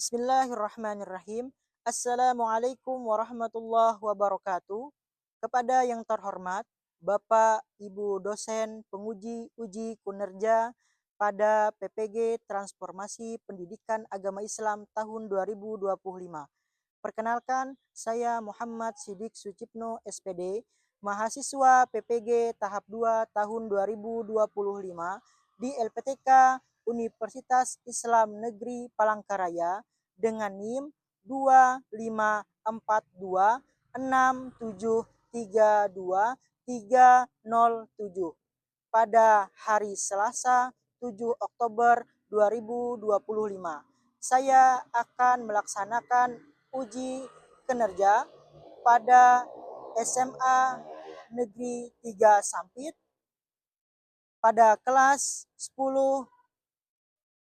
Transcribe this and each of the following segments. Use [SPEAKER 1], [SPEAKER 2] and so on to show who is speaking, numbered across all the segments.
[SPEAKER 1] Bismillahirrahmanirrahim. Assalamualaikum warahmatullahi wabarakatuh. Kepada yang terhormat Bapak Ibu dosen penguji uji kinerja pada PPG Transformasi Pendidikan Agama Islam tahun 2025. Perkenalkan, saya Muhammad Sidik Sucipno SPD, mahasiswa PPG tahap 2 tahun 2025 di LPTK Universitas Islam Negeri Palangkaraya dengan NIM 25426732307 pada hari Selasa 7 Oktober 2025. Saya akan melaksanakan uji kinerja pada SMA Negeri 3 Sampit pada kelas 10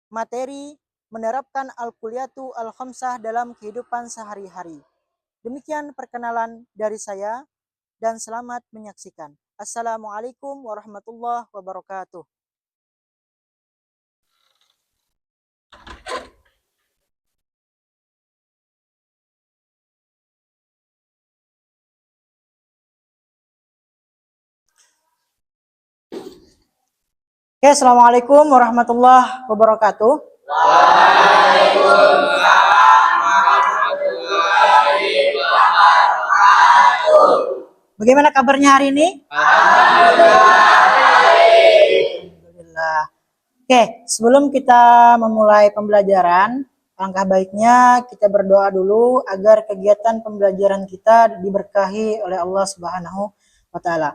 [SPEAKER 1] materi menerapkan Al-Kulliyatu Al-Khamsah dalam kehidupan sehari-hari. Demikian perkenalan dari saya dan selamat menyaksikan. Assalamualaikum warahmatullahi wabarakatuh. Oke, assalamualaikum warahmatullahi wabarakatuh. Waalaikumsalam warahmatullahi wabarakatuh. Bagaimana kabarnya hari ini? Alhamdulillah. Oke, sebelum kita memulai pembelajaran, alangkah baiknya kita berdoa dulu agar kegiatan pembelajaran kita diberkahi oleh Allah Subhanahu wa Ta'ala.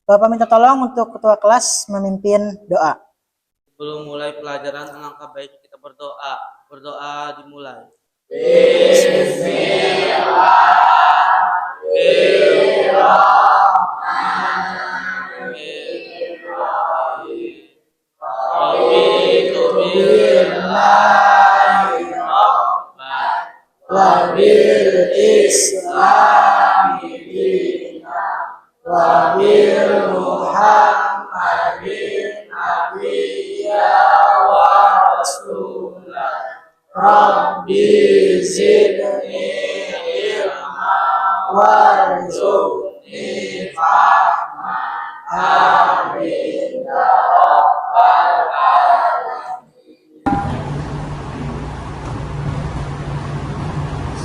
[SPEAKER 1] Bapak minta tolong untuk ketua kelas memimpin doa.
[SPEAKER 2] Sebelum mulai pelajaran, alangkah baik kita berdoa. Berdoa dimulai.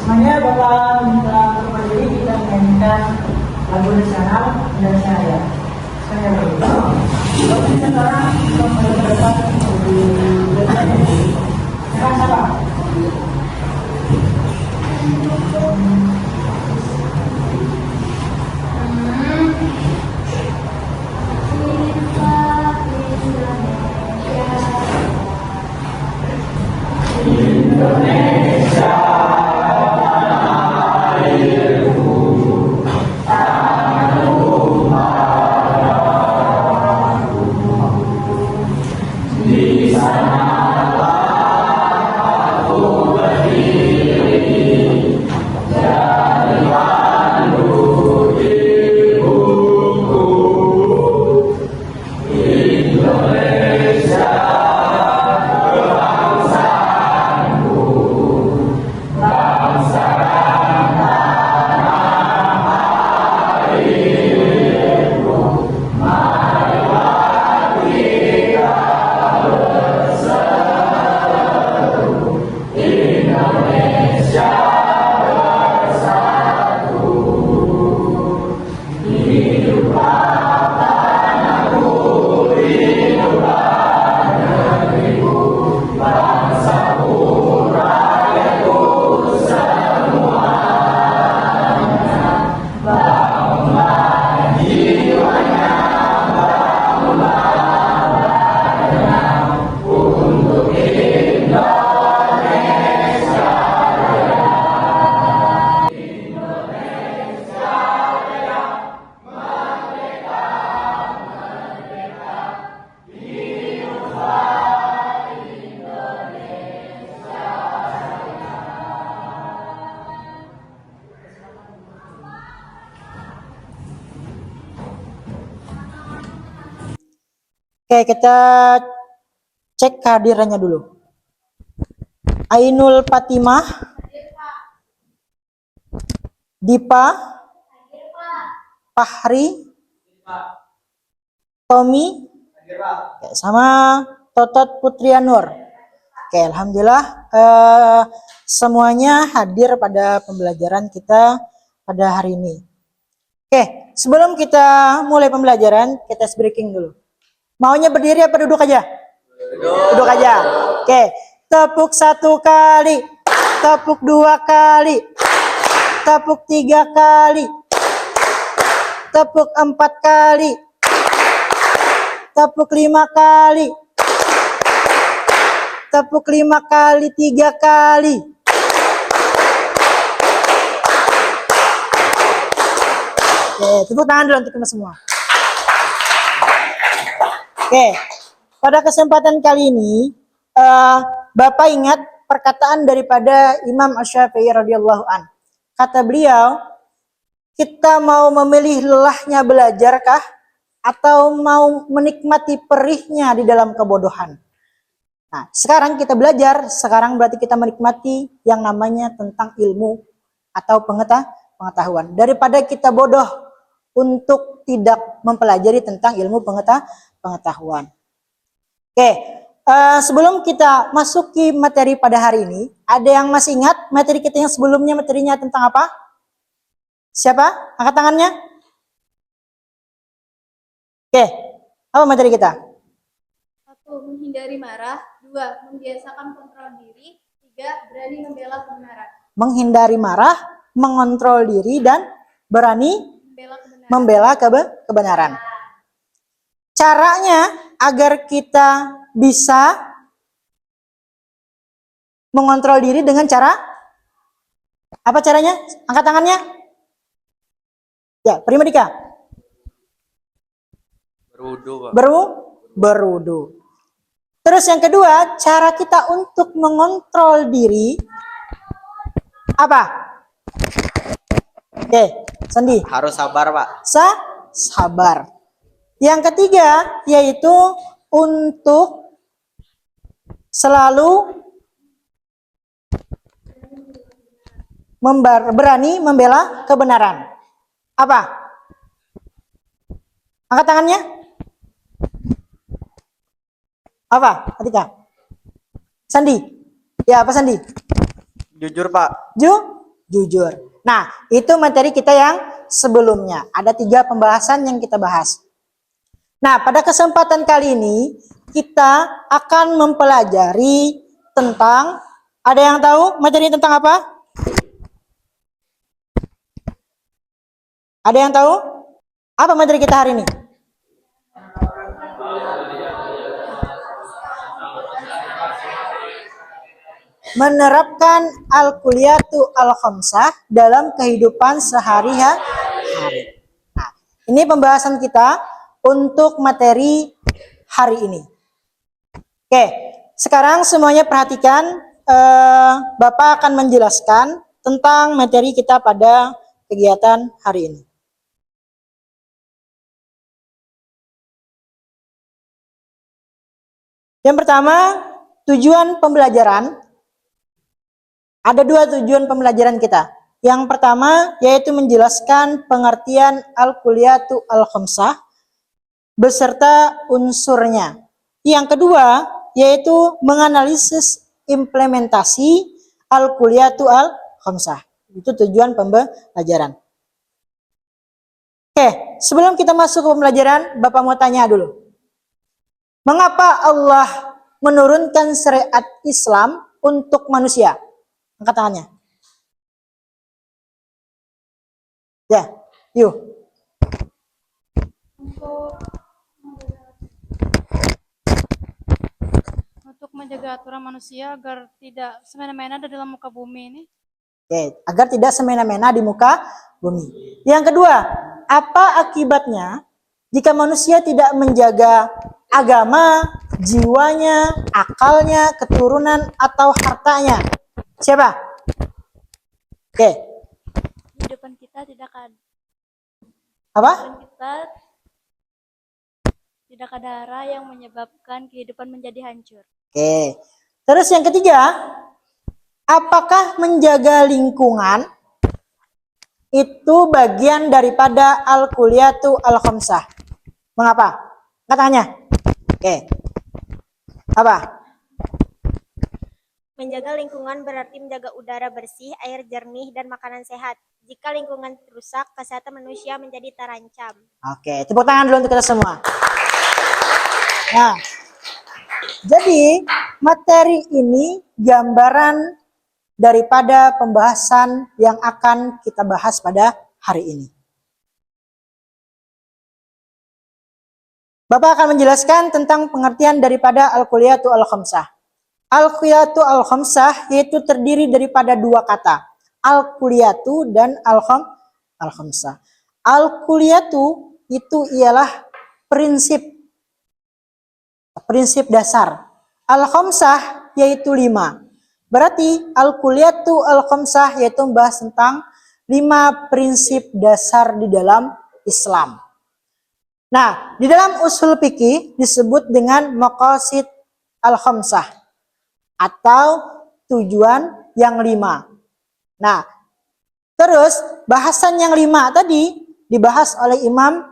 [SPEAKER 1] Semuanya Bapak minta untuk berdiri, kita menyanyikan lagu nasional Indonesia Raya. Saya berdoa. Bapak sekarang mempersiapkan di sekarang siapa? Oke, kita cek kehadirannya dulu. Ainul Fatimah, Dipa, Fahri, Tommy, oke, sama Totot Putrianur. Oke, alhamdulillah semuanya hadir pada pembelajaran kita pada hari ini. Oke, sebelum kita mulai pembelajaran, kita breaking dulu. Maunya berdiri apa duduk aja? Duduk aja. Oke, tepuk 1 kali, tepuk 2 kali, tepuk 3 kali, tepuk 4 kali, tepuk 5 kali, tepuk 5 kali 3 kali. Oke, tepuk tangan dulu untuk kita semua. Oke, pada kesempatan kali ini, Bapak ingat perkataan daripada Imam Asy-Syafi'i radhiyallahu an. Kata beliau, kita mau memilih lelahnya belajarkah atau mau menikmati perihnya di dalam kebodohan? Nah, sekarang kita belajar, sekarang berarti kita menikmati yang namanya tentang ilmu atau pengetahuan. Daripada kita bodoh untuk tidak mempelajari tentang ilmu pengetahuan. Oke, sebelum kita masuki materi pada hari ini, ada yang masih ingat materi kita yang sebelumnya, materinya tentang apa? Siapa? Angkat tangannya. Oke, apa materi kita?
[SPEAKER 3] 1. Menghindari marah. 2. Membiasakan kontrol diri. 3. Berani membela kebenaran.
[SPEAKER 1] Menghindari marah, mengontrol diri, dan berani membela kebenaran. Caranya agar kita bisa mengontrol diri dengan cara apa caranya? Angkat tangannya. Ya, Primadika.
[SPEAKER 2] Berwudu, Pak.
[SPEAKER 1] Berwudu. Terus yang kedua, cara kita untuk mengontrol diri apa? Oke, Sandi.
[SPEAKER 2] Harus sabar, Pak.
[SPEAKER 1] Sabar. Yang ketiga yaitu untuk selalu berani membela kebenaran. Apa? Angkat tangannya. Apa? Ketika Sandi. Ya, apa Sandi?
[SPEAKER 2] Jujur, Pak.
[SPEAKER 1] Jujur. Nah, itu materi kita yang sebelumnya. Ada 3 pembahasan yang kita bahas. Nah, pada kesempatan kali ini kita akan mempelajari tentang, ada yang tahu materi tentang apa? Ada yang tahu? Apa materi kita hari ini? Menerapkan al-kulliyatu al-khamsah dalam kehidupan sehari-hari. Nah, ini pembahasan kita untuk materi hari ini. Oke, sekarang semuanya perhatikan, Bapak akan menjelaskan tentang materi kita pada kegiatan hari ini. Yang pertama, tujuan pembelajaran. Ada 2 tujuan pembelajaran kita. Yang pertama yaitu menjelaskan pengertian al-kulliyatu al-khamsah beserta unsurnya. Yang kedua yaitu menganalisis implementasi al-kulliyatu al-khamsah. Itu tujuan pembelajaran. Oke, sebelum kita masuk ke pembelajaran, Bapak mau tanya dulu. Mengapa Allah menurunkan syariat Islam untuk manusia? Angkat tangannya. Ya, yuk.
[SPEAKER 3] Untuk menjaga aturan manusia agar tidak semena-mena di dalam muka bumi ini.
[SPEAKER 1] Oke, agar tidak semena-mena di muka bumi. Yang kedua, apa akibatnya jika manusia tidak menjaga agama, jiwanya, akalnya, keturunan, atau hartanya? Siapa? Oke.
[SPEAKER 3] Kehidupan kita tidak
[SPEAKER 1] Apa?
[SPEAKER 3] ada arah yang menyebabkan kehidupan menjadi hancur.
[SPEAKER 1] Oke. Terus yang ketiga, Apakah menjaga lingkungan itu bagian daripada al-kulliyatu al-khamsah? Mengapa? Katanya. Oke. Apa?
[SPEAKER 4] Menjaga lingkungan berarti menjaga udara bersih, air jernih, dan makanan sehat. Jika lingkungan rusak, kesehatan manusia menjadi terancam.
[SPEAKER 1] Oke, tepuk tangan dulu untuk kita semua. Nah, jadi materi ini gambaran daripada pembahasan yang akan kita bahas pada hari ini. Bapak akan menjelaskan tentang pengertian daripada al-kulliyatu al-khamsah. Al-kulliyatu al-khamsah yaitu terdiri daripada dua kata, al-kulliyatu dan al-khamsah. Al-kulliyatu itu ialah prinsip dasar. Al-khamsah yaitu 5. Berarti al-kulliyatu al-khamsah yaitu membahas tentang 5 prinsip dasar di dalam Islam. Nah, di dalam usul fikih disebut dengan maqasid al-khamsah atau tujuan yang 5. Nah, terus bahasan yang 5 tadi dibahas oleh Imam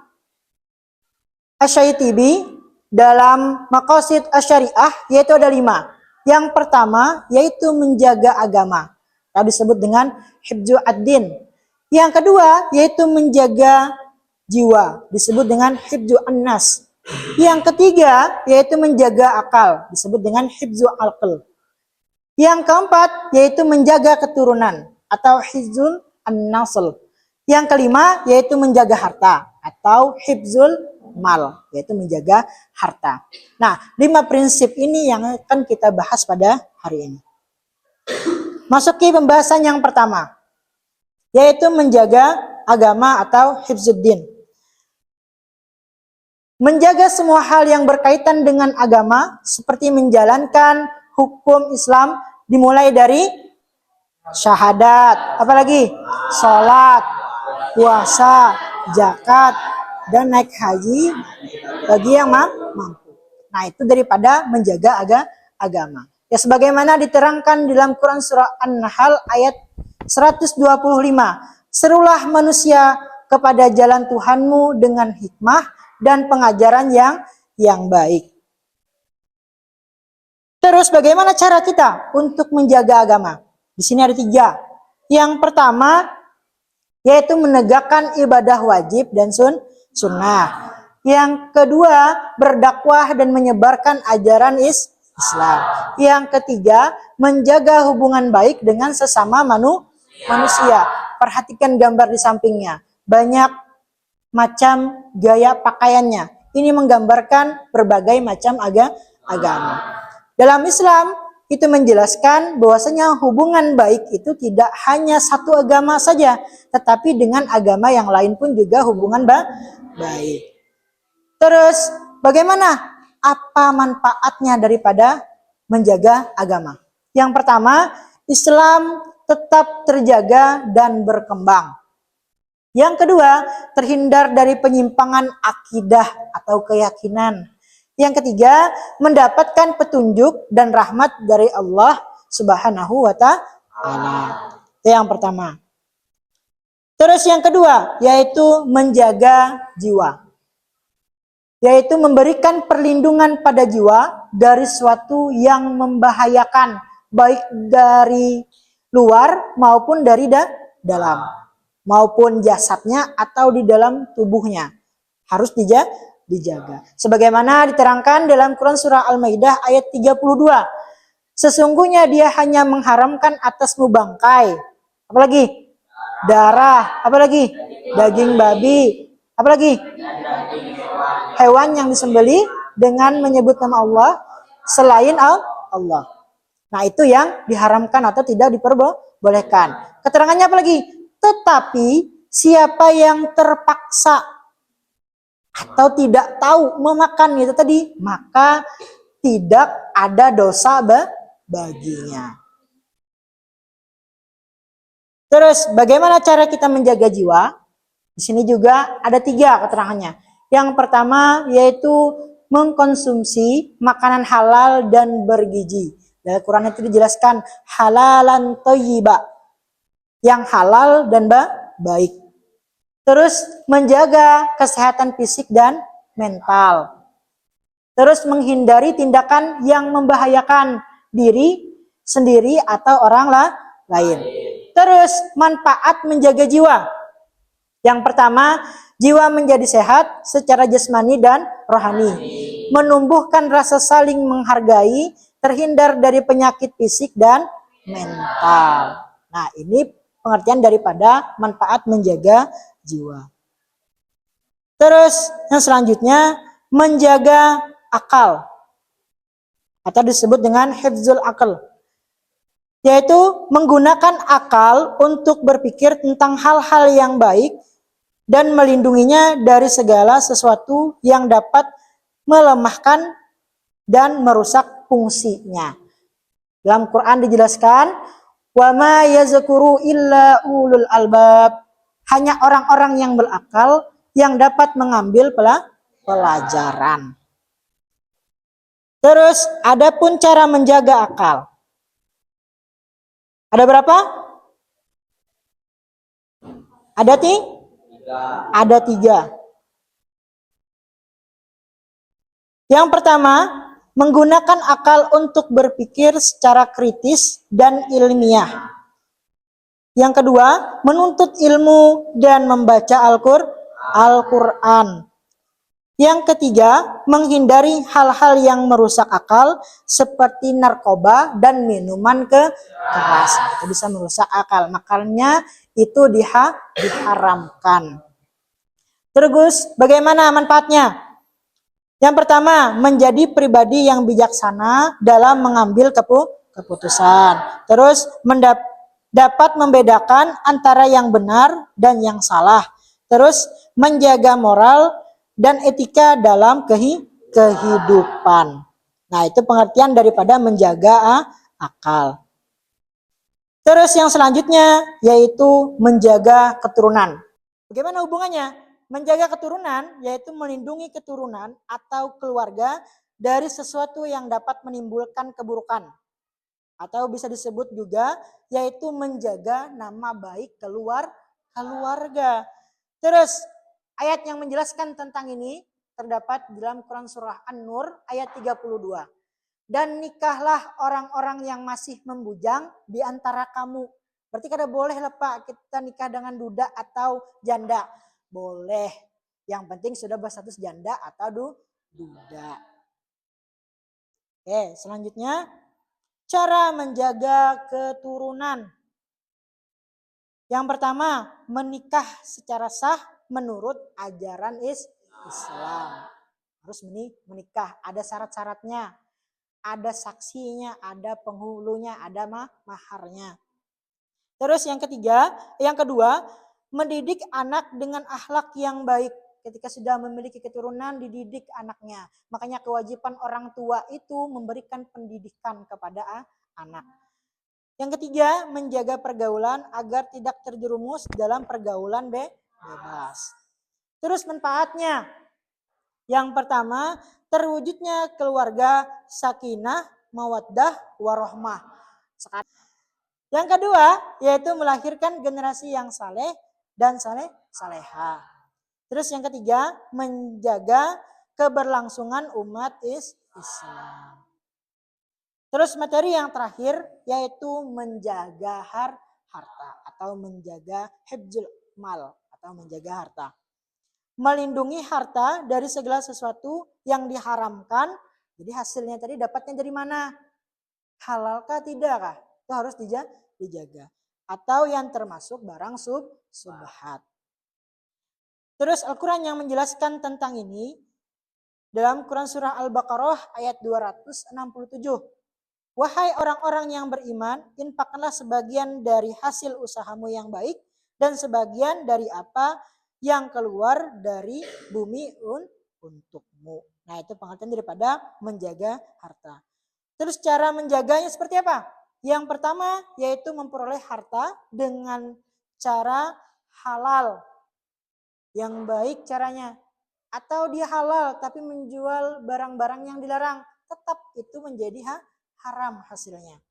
[SPEAKER 1] Asy-Syaitibi dalam maqasid asy-syariah, yaitu ada 5. Yang pertama yaitu menjaga agama, atau disebut dengan hifdzu ad-din. Yang kedua yaitu menjaga jiwa, disebut dengan hifdzu an-nas. Yang ketiga yaitu menjaga akal, disebut dengan hifdzu al-aql. Yang keempat yaitu menjaga keturunan atau hifdzul an-nasl. Yang kelima yaitu menjaga harta atau hifdzul mal, yaitu menjaga harta. Nah, 5 prinsip ini yang akan kita bahas pada hari ini. Masuki pembahasan yang pertama, yaitu menjaga agama atau hifdzuddin. Menjaga semua hal yang berkaitan dengan agama, seperti menjalankan hukum Islam dimulai dari syahadat, apalagi sholat, puasa, zakat, dan naik haji bagi yang mampu. Nah, itu daripada menjaga agama. Ya, sebagaimana diterangkan dalam Quran surah An-Nahl ayat 125. Serulah manusia kepada jalan Tuhanmu dengan hikmah dan pengajaran yang baik. Terus bagaimana cara kita untuk menjaga agama? Di sini ada 3. Yang pertama yaitu menegakkan ibadah wajib dan sunnah. Yang kedua, berdakwah dan menyebarkan ajaran Islam. Yang ketiga, menjaga hubungan baik dengan sesama manusia. Perhatikan gambar di sampingnya. Banyak macam gaya pakaiannya. Ini menggambarkan berbagai macam agama. Dalam Islam itu menjelaskan bahwasanya hubungan baik itu tidak hanya satu agama saja, tetapi dengan agama yang lain pun juga hubungan baik. Terus bagaimana? Apa manfaatnya daripada menjaga agama? Yang pertama, Islam tetap terjaga dan berkembang. Yang kedua, terhindar dari penyimpangan akidah atau keyakinan. Yang ketiga, mendapatkan petunjuk dan rahmat dari Allah Subhanahu wa ta'ala. Itu yang pertama. Terus yang kedua, yaitu menjaga jiwa. Yaitu memberikan perlindungan pada jiwa dari sesuatu yang membahayakan, baik dari luar maupun dari dalam, maupun jasadnya atau di dalam tubuhnya. Harus dijaga. Sebagaimana diterangkan dalam Quran surah Al-Maidah ayat 32. Sesungguhnya dia hanya mengharamkan atasmu bangkai, apalagi darah, apalagi daging babi, apalagi hewan yang disembelih dengan menyebut nama Allah selain Allah. Nah, itu yang diharamkan atau tidak diperbolehkan. Keterangannya apalagi? Tetapi siapa yang terpaksa atau tidak tahu memakan itu tadi, maka tidak ada dosa baginya. Terus bagaimana cara kita menjaga jiwa? Di sini juga ada 3 keterangannya. Yang pertama yaitu mengkonsumsi makanan halal dan bergizi Dalam Quran itu dijelaskan halalan thayyiba, yang halal dan baik. Terus menjaga kesehatan fisik dan mental. Terus menghindari tindakan yang membahayakan diri sendiri atau orang lain. Terus manfaat menjaga jiwa. Yang pertama, jiwa menjadi sehat secara jasmani dan rohani. Menumbuhkan rasa saling menghargai, terhindar dari penyakit fisik dan mental. Nah, ini pengertian daripada manfaat menjaga jiwa. Terus yang selanjutnya, menjaga akal atau disebut dengan hifzul akal, yaitu menggunakan akal untuk berpikir tentang hal-hal yang baik dan melindunginya dari segala sesuatu yang dapat melemahkan dan merusak fungsinya. Dalam Quran dijelaskan, wa ma yazkuru illa ulul albab, hanya orang-orang yang berakal yang dapat mengambil pelajaran. Terus adapun cara menjaga akal. Ada berapa? Ada Ada 3. Yang pertama, menggunakan akal untuk berpikir secara kritis dan ilmiah. Yang kedua, menuntut ilmu dan membaca Al-Quran. Yang ketiga, menghindari hal-hal yang merusak akal seperti narkoba dan minuman keras. Itu bisa merusak akal, makanya itu diharamkan. Terus bagaimana manfaatnya? Yang pertama, menjadi pribadi yang bijaksana dalam mengambil keputusan. Terus dapat membedakan antara yang benar dan yang salah. Terus menjaga moral dan etika dalam kehidupan. Nah, itu pengertian daripada menjaga akal. Terus yang selanjutnya yaitu menjaga keturunan. Bagaimana hubungannya? Menjaga keturunan yaitu melindungi keturunan atau keluarga dari sesuatu yang dapat menimbulkan keburukan. Atau bisa disebut juga yaitu menjaga nama baik keluarga. Terus ayat yang menjelaskan tentang ini terdapat dalam Quran surah An-Nur ayat 32. Dan nikahlah orang-orang yang masih membujang di antara kamu. Berarti kada boleh lah Pak kita nikah dengan duda atau janda. Boleh. Yang penting sudah berstatus janda atau duda. Oke, selanjutnya cara menjaga keturunan. Yang pertama, menikah secara sah menurut ajaran Islam. Harus menikah, ada syarat-syaratnya, ada saksinya, ada penghulunya, ada maharnya. Terus yang kedua, mendidik anak dengan akhlak yang baik. Ketika sudah memiliki keturunan, dididik anaknya. Makanya kewajiban orang tua itu memberikan pendidikan kepada anak. Yang ketiga, menjaga pergaulan agar tidak terjerumus dalam pergaulan bebas. Terus manfaatnya. Yang pertama, terwujudnya keluarga sakinah, mawaddah, warohmah. Yang kedua, yaitu melahirkan generasi yang saleh dan salehah. Terus yang ketiga, menjaga keberlangsungan umat Islam. Terus materi yang terakhir yaitu menjaga harta atau menjaga hifzul mal atau menjaga harta. Melindungi harta dari segala sesuatu yang diharamkan. Jadi hasilnya tadi dapatnya dari mana? Halalkah tidakkah? Itu harus dijaga. Atau yang termasuk barang subhat. Terus Al-Quran yang menjelaskan tentang ini dalam Quran surah Al-Baqarah ayat 267. Wahai orang-orang yang beriman, infakkanlah sebagian dari hasil usahamu yang baik dan sebagian dari apa yang keluar dari bumi untukmu. Nah, itu pengertian daripada menjaga harta. Terus cara menjaganya seperti apa? Yang pertama yaitu memperoleh harta dengan cara halal. Yang baik caranya. Atau dia halal tapi menjual barang-barang yang dilarang. Tetap itu menjadi haram hasilnya.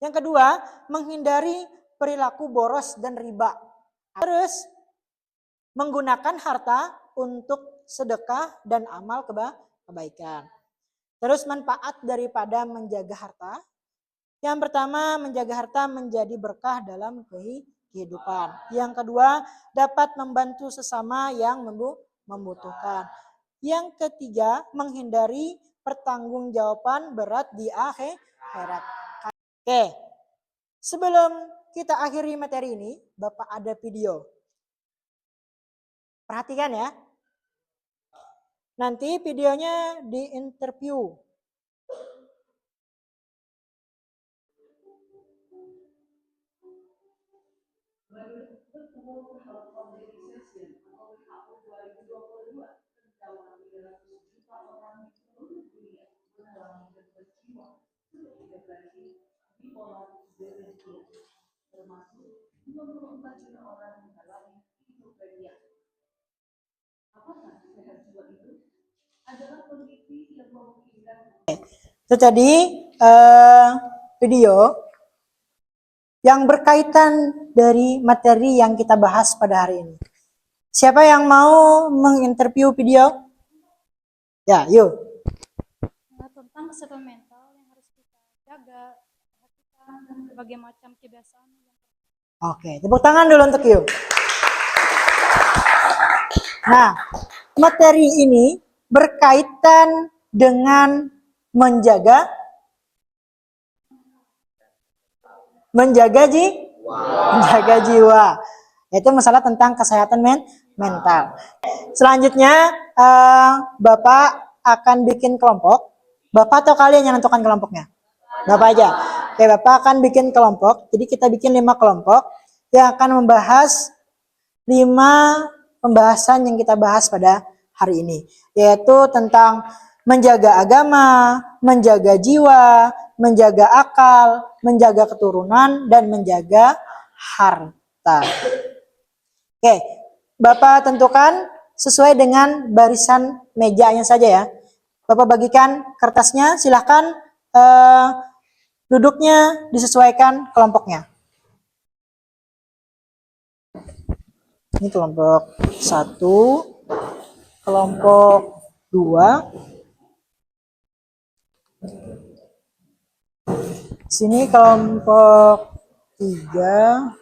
[SPEAKER 1] Yang kedua, menghindari perilaku boros dan riba. Terus, menggunakan harta untuk sedekah dan amal kebaikan. Terus manfaat daripada menjaga harta. Yang pertama, menjaga harta menjadi berkah dalam kehidupan. Yang kedua, dapat membantu sesama yang membutuhkan. Yang ketiga, menghindari pertanggungjawaban berat di akhirat. Oke, sebelum kita akhiri materi ini, Bapak ada video. Perhatikan ya. Nanti videonya di interview. Itu tadi video yang berkaitan dari materi yang kita bahas pada hari ini. Siapa yang mau menginterview video? Ya, yuk.
[SPEAKER 5] Tentang kesehatan mental yang harus kita jaga, perhatikan, dan berbagai macam kebiasaan.
[SPEAKER 1] Oke, tepuk tangan dulu untuk yuk. Nah, materi ini berkaitan dengan menjaga jiwa. Itu masalah tentang kesehatan mental. Selanjutnya Bapak akan bikin kelompok. Bapak atau kalian yang menentukan kelompoknya? Bapak aja. Oke, Bapak akan bikin kelompok. Jadi kita bikin 5 kelompok yang akan membahas 5 pembahasan yang kita bahas pada hari ini. Yaitu tentang menjaga agama, menjaga jiwa, menjaga akal, menjaga keturunan, dan menjaga harta. Oke, Bapak tentukan sesuai dengan barisan mejanya saja ya. Bapak bagikan kertasnya, silahkan duduknya disesuaikan kelompoknya. Ini kelompok 1, kelompok 2. Sini kelompok 3.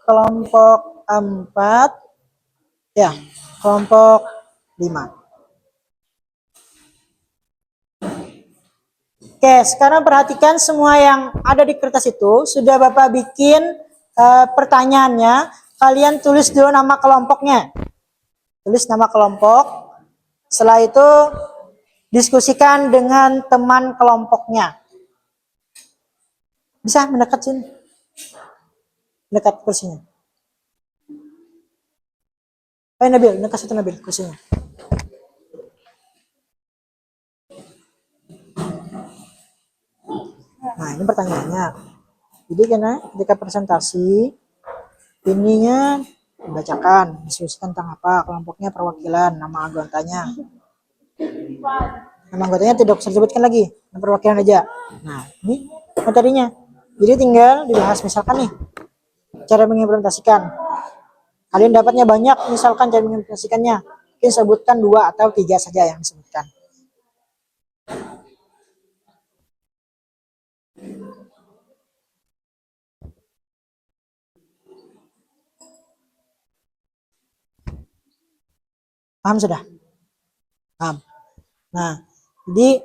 [SPEAKER 1] Kelompok 4. Ya, kelompok 5. Oke, sekarang perhatikan semua yang ada di kertas itu. Sudah Bapak bikin pertanyaannya. Kalian tulis dulu nama kelompoknya. Tulis nama kelompok. Setelah itu diskusikan dengan teman kelompoknya. Bisa mendekat sini. Dekat kursinya. Ayo Nabil, dekat situ Nabil kursinya. Nah, ini pertanyaannya. Jadi karena ketika presentasi, ininya dibacakan, diskusikan tentang apa, kelompoknya, perwakilan, nama anggotanya. Nama anggotanya tidak usah disebutkan lagi, nama perwakilan aja. Nah, ini materinya. Jadi tinggal dibahas misalkan nih, cara mengimplementasikan. Kalian dapatnya banyak, misalkan cara mengimplementasikannya. Mungkin sebutkan 2 atau 3 saja yang disebutkan. Paham sudah? Paham. Nah, jadi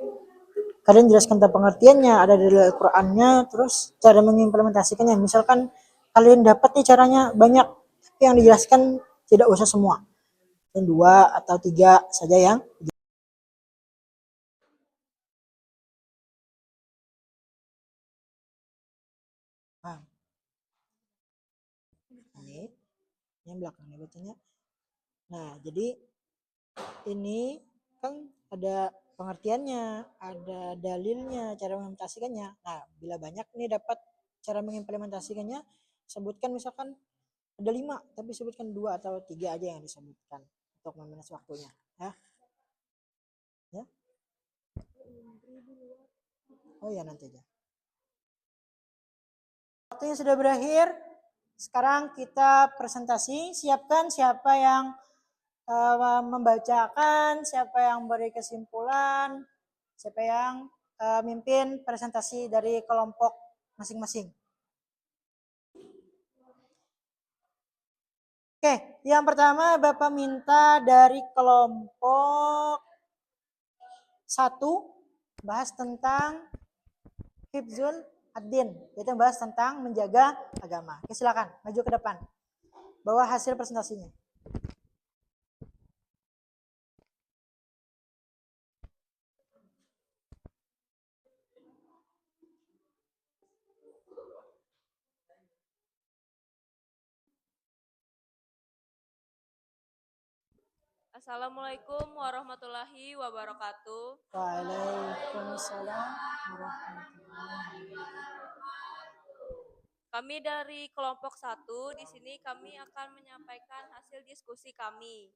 [SPEAKER 1] kalian jelaskan tentang pengertiannya, ada dari Al-Qur'annya, terus cara mengimplementasikannya. Misalkan kalian dapat nih caranya banyak, tapi yang dijelaskan tidak usah semua. 2 atau 3 saja yang paham. Ini yang belakangnya bacanya. Nah, jadi ini kan ada pengertiannya, ada dalilnya, cara mengimplementasikannya. Nah, bila banyak nih dapat cara mengimplementasikannya, sebutkan misalkan ada 5, tapi sebutkan 2 atau 3 aja yang disebutkan untuk memanage waktunya. Ya. Oh ya, nanti aja. Waktunya sudah berakhir. Sekarang kita presentasi. Siapkan siapa yang membacakan, siapa yang beri kesimpulan, siapa yang mimpin presentasi dari kelompok masing-masing. Oke, yang pertama Bapak minta dari kelompok 1 bahas tentang Hifzul Ad-Din, yaitu bahas tentang menjaga agama. Oke, silakan maju ke depan. Bawa hasil presentasinya.
[SPEAKER 6] Assalamualaikum warahmatullahi wabarakatuh.
[SPEAKER 1] Waalaikumsalam warahmatullahi wabarakatuh.
[SPEAKER 6] Kami dari kelompok 1, di sini kami akan menyampaikan hasil diskusi kami.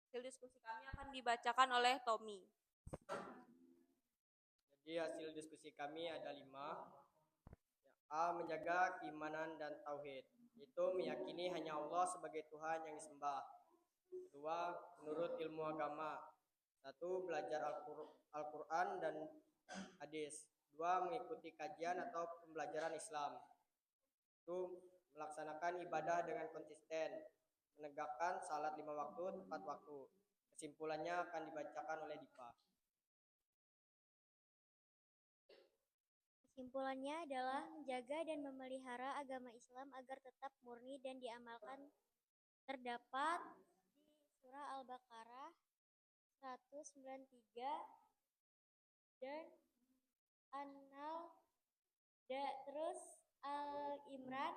[SPEAKER 6] Hasil diskusi kami akan dibacakan oleh Tommy.
[SPEAKER 7] Jadi hasil diskusi kami ada 5. A. Menjaga keimanan dan tauhid. Itu meyakini hanya Allah sebagai Tuhan yang disembah. Kedua, menurut ilmu agama. 1. Belajar Al-Quran dan hadis. 2. Mengikuti kajian atau pembelajaran Islam. Itu melaksanakan ibadah dengan konsisten. Menegakkan salat 5 waktu tepat waktu. Kesimpulannya akan dibacakan oleh Dipa.
[SPEAKER 4] Kesimpulannya adalah menjaga dan memelihara agama Islam agar tetap murni dan diamalkan terdapat di surah Al-Baqarah 193 dan terus Al-Imran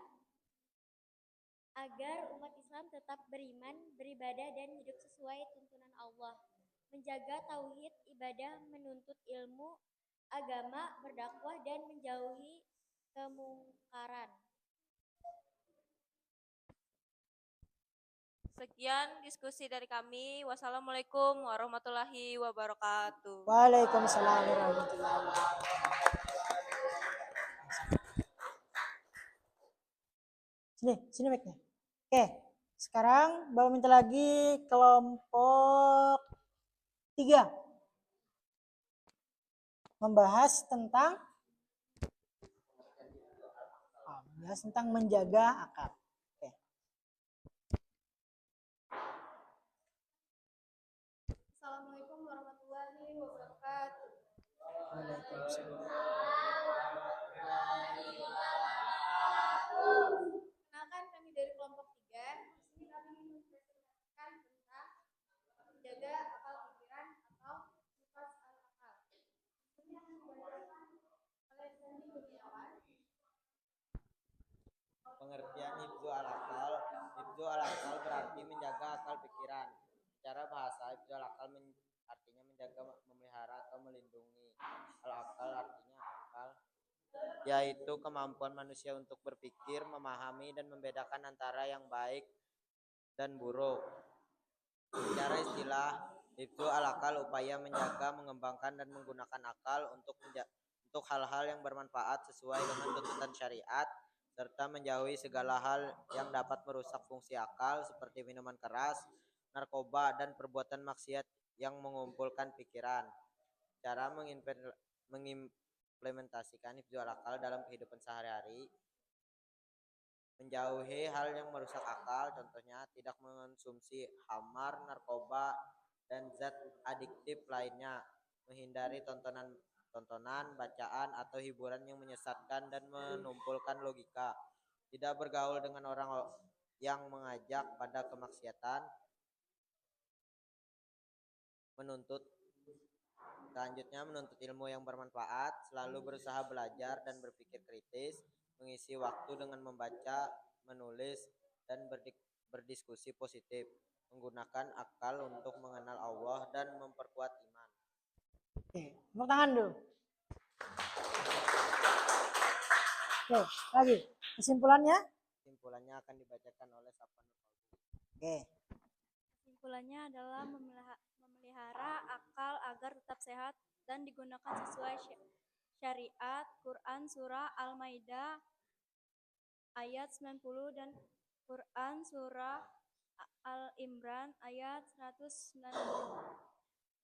[SPEAKER 4] agar umat Islam tetap beriman, beribadah dan hidup sesuai tuntunan Allah. Menjaga tauhid, ibadah, menuntut ilmu agama, berdakwah dan menjauhi kemungkaran.
[SPEAKER 6] Sekian diskusi dari kami. Wassalamualaikum warahmatullahi wabarakatuh.
[SPEAKER 1] Waalaikumsalam warahmatullahi wabarakatuh. Sini mic-nya. Oke, sekarang Bapak minta lagi kelompok 3 membahas tentang menjaga akal. Oke.
[SPEAKER 3] Assalamualaikum warahmatullahi wabarakatuh.
[SPEAKER 1] Waalaikumsalam.
[SPEAKER 3] Kenalkan, kami dari kelompok 3. Di sini kami mempresentasikan tentang menjaga akal pikiran atau sifat al-akal. Ini akan dibacakan oleh Sandy Kurniawan.
[SPEAKER 7] Pengertian hifzu al-akal. Hifzu al-akal berarti menjaga akal pikiran. Secara bahasa, hifzu al-akal artinya menjaga, memelihara atau melindungi. Al-akal artinya akal, yaitu kemampuan manusia untuk berpikir, memahami dan membedakan antara yang baik dan buruk. Secara istilah, hifzu al-akal upaya menjaga, mengembangkan dan menggunakan akal untuk hal-hal yang bermanfaat sesuai dengan tuntutan syariat, serta menjauhi segala hal yang dapat merusak fungsi akal seperti minuman keras, narkoba, dan perbuatan maksiat yang mengumpulkan pikiran. Cara mengimplementasikan hifzul akal dalam kehidupan sehari-hari: menjauhi hal yang merusak akal, contohnya tidak mengonsumsi khamar, narkoba, dan zat adiktif lainnya. Menghindari tontonan, bacaan, atau hiburan yang menyesatkan dan menumpulkan logika. Tidak bergaul dengan orang yang mengajak pada kemaksiatan. Selanjutnya, menuntut ilmu yang bermanfaat, selalu berusaha belajar dan berpikir kritis, mengisi waktu dengan membaca, menulis, dan berdiskusi positif, menggunakan akal untuk mengenal Allah dan memperkuat iman.
[SPEAKER 1] Oke, tepuk tangan dulu. Oke, lagi. Kesimpulannya?
[SPEAKER 7] Kesimpulannya akan dibacakan oleh Sapan.
[SPEAKER 1] Oke.
[SPEAKER 5] Kesimpulannya adalah memelihara
[SPEAKER 4] memelihara akal agar tetap sehat dan digunakan sesuai syariat. Quran Surah Al-Maidah ayat 90 dan Quran Surah Al-Imran ayat 190.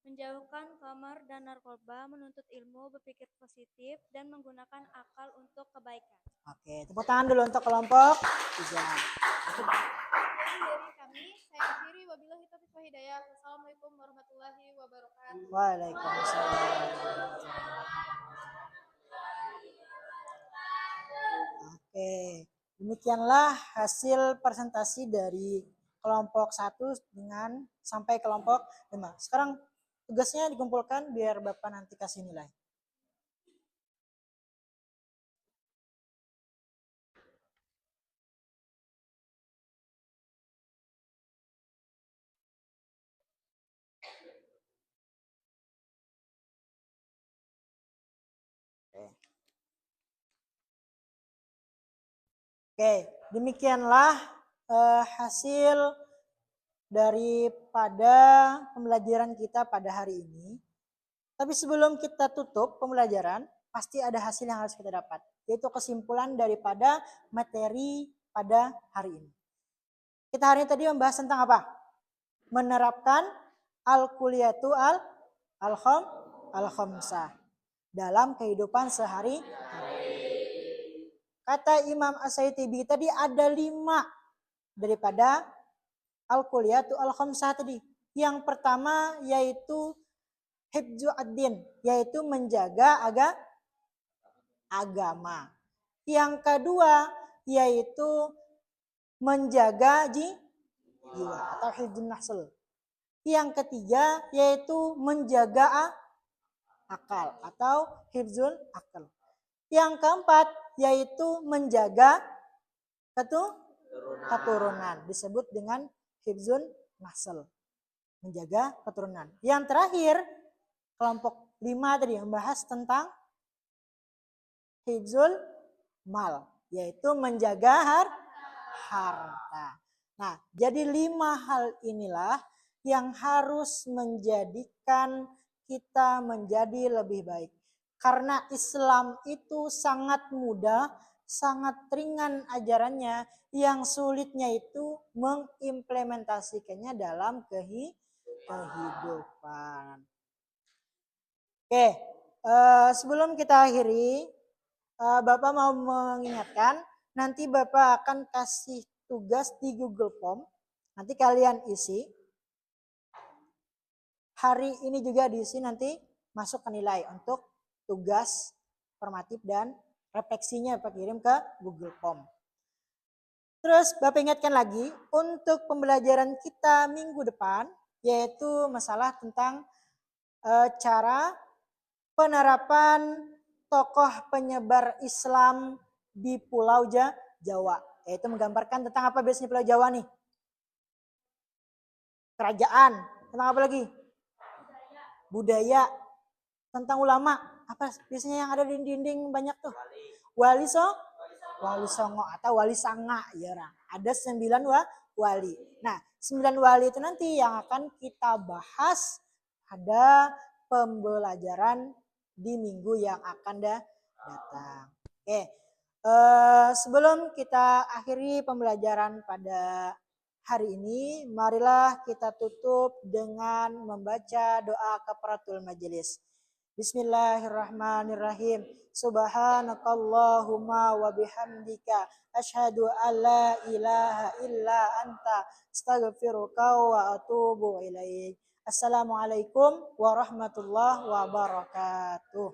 [SPEAKER 4] Menjauhkan khamar dan narkoba, menuntut ilmu, berpikir positif, dan menggunakan akal untuk kebaikan.
[SPEAKER 1] Oke, tepuk tangan dulu untuk kelompok 3.
[SPEAKER 3] Sekian dari kami. Saya akhiri. Wabillahi taufiq wal hidayah. Wassalamualaikum warahmatullahi wabarakatuh.
[SPEAKER 1] Waalaikumsalam. Oke, demikianlah hasil presentasi dari kelompok 1 dengan sampai kelompok 5. Sekarang tugasnya dikumpulkan biar Bapak nanti kasih nilai. Oke, demikianlah hasil daripada pembelajaran kita pada hari ini. Tapi sebelum kita tutup pembelajaran, pasti ada hasil yang harus kita dapat, yaitu kesimpulan daripada materi pada hari ini. Kita hari ini tadi membahas tentang apa? Menerapkan al-kulliyatu al-khamsah dalam kehidupan sehari-hari. Kata Imam As-Saytibi tadi ada 5 daripada al-kulliyatu al-khamsah tadi. Yang pertama yaitu hifdzu ad-din, yaitu menjaga agama. Yang kedua yaitu menjaga jiwa atau hifdzun nafs. Yang ketiga yaitu menjaga akal atau hifdzul akal. Yang keempat yaitu menjaga keturunan, disebut dengan hifdzun nasl, menjaga keturunan. Yang terakhir kelompok 5 tadi membahas tentang hifdzul mal, yaitu menjaga harta. Nah, jadi 5 hal inilah yang harus menjadikan kita menjadi lebih baik. Karena Islam itu sangat mudah, sangat ringan ajarannya, yang sulitnya itu mengimplementasikannya dalam kehidupan. Oke, sebelum kita akhiri, Bapak mau mengingatkan, nanti Bapak akan kasih tugas di Google Form. Nanti kalian isi. Hari ini juga diisi, nanti masuk ke nilai untuk tugas formatif dan refleksinya Bapak kirim ke Google Form. Terus Bapak ingatkan lagi untuk pembelajaran kita minggu depan, yaitu masalah tentang cara penerapan tokoh penyebar Islam di Pulau Jawa. Yaitu menggambarkan tentang apa biasanya Pulau Jawa nih? Kerajaan. Tentang apa lagi? Budaya. Tentang ulama. Apa biasanya yang ada di dinding banyak tuh? Wali Songo atau Wali Sanga. Ya, ada 9 wali. Nah, 9 wali itu nanti yang akan kita bahas pada pembelajaran di minggu yang akan datang. Oke, sebelum kita akhiri pembelajaran pada hari ini, marilah kita tutup dengan membaca doa kafaratul majelis. Bismillahirrahmanirrahim. Subhanakallahumma wa bihamdika asyhadu an la ilaha illa anta astaghfiruka wa atubu ilaik. Assalamualaikum warahmatullahi wabarakatuh.